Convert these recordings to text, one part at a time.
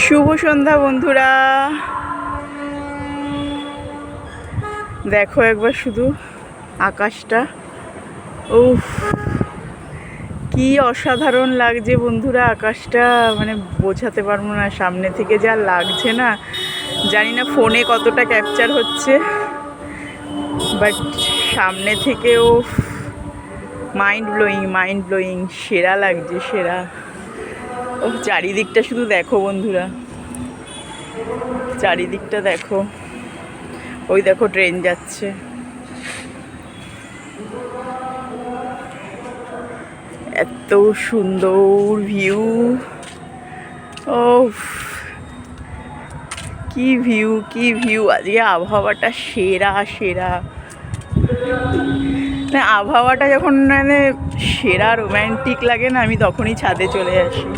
শুভ সন্ধ্যা বন্ধুরা। দেখো একবার শুধু আকাশটা, উফ কি অসাধারণ লাগছে বন্ধুরা। আকাশটা মানে বোঝাতে পারবো না, সামনে থেকে যা লাগছে না, জানি না ফোনে কতটা ক্যাপচার হচ্ছে, বাট সামনে থেকেও মাইন্ড ব্লোয়িং, সেরা লাগছে, সেরা। ও চারিদিকটা শুধু দেখো বন্ধুরা, চারিদিকটা দেখো। ওই দেখো ট্রেন যাচ্ছে, এত সুন্দর ভিউ। ও কি ভিউ, কি ভিউ। আজকে আবহাওয়াটা সেরা সেরা, মানে আবহাওয়াটা যখন মানে সেরা রোম্যান্টিক লাগে না, আমি তখনই ছাদে চলে আসি।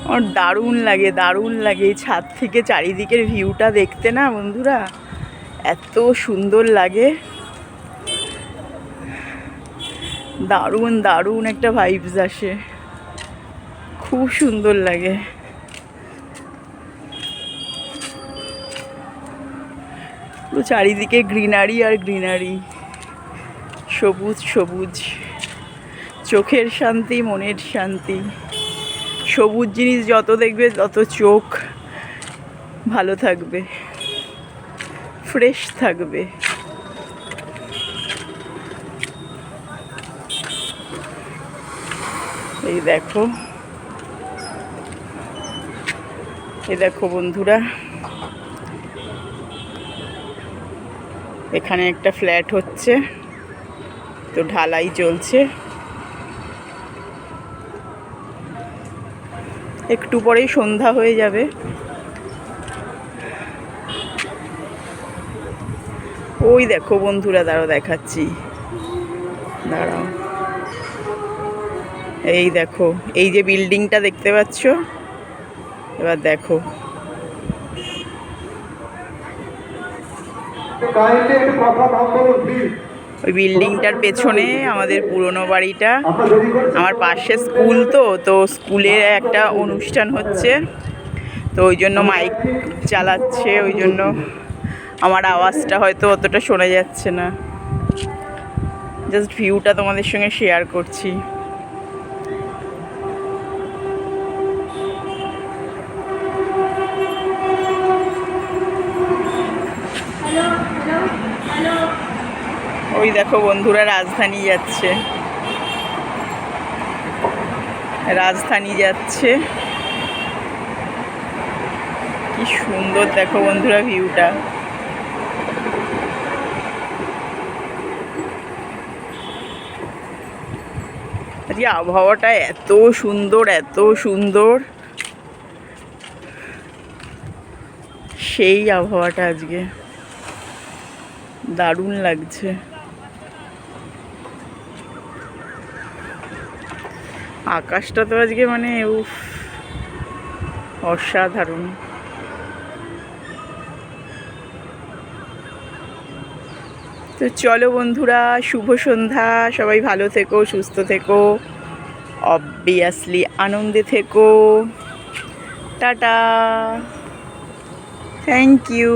আমার দারুণ লাগে, দারুণ লাগে এই ছাদ থেকে চারিদিকের ভিউটা দেখতে না বন্ধুরা, এত সুন্দর লাগে। দারুণ দারুণ একটা ভাইবস আসে, খুব সুন্দর লাগে। পুরো চারিদিকে গ্রিনারি আর গ্রিনারি, সবুজ সবুজ, চোখের শান্তি, মনের শান্তি। সবুজ জিনিস যত দেখবে তত চোখ ভালো থাকবে, ফ্রেশ থাকবে। এই দেখো, এই দেখো বন্ধুরা, এখানে একটা ফ্ল্যাট হচ্ছে, তো ঢালাই চলছে। একটু পরেই সন্ধ্যা হয়ে যাবে। ওই দেখো বন্ধুরা, দাঁড়াও দেখাচ্ছি, দাঁড়াও। এই দেখো, এই যে বিল্ডিংটা দেখতে পাচ্ছ, এবার দেখো। ওই বিল্ডিংটার পেছনে আমাদের পুরনো বাড়িটা, আমার পাশে স্কুল, তো স্কুলে একটা অনুষ্ঠান হচ্ছে, তো ওই জন্য মাইক চালাচ্ছে, ওই জন্য আমার আওয়াজটা হয়তো অতটা শোনা যাচ্ছে না। জাস্ট ভিউটা তোমাদের সঙ্গে শেয়ার করছি। ওই দেখো বন্ধুরা, রাজধানী যাচ্ছে, রাজধানী যাচ্ছে। কি সুন্দর দেখো বন্ধুরা ভিউটা। আজকে আবহাওয়াটা এত সুন্দর, এত সুন্দর, সেই আবহাওয়াটা আজকে দারুণ লাগছে। আকাশটা তো আজকে মানে উফ, অসাধারণ। তো চলো বন্ধুরা, শুভ সন্ধ্যা। সবাই ভালো থেকো, সুস্থ থেকো, অবভিয়াসলি আনন্দে থেকো। Tata, thank you.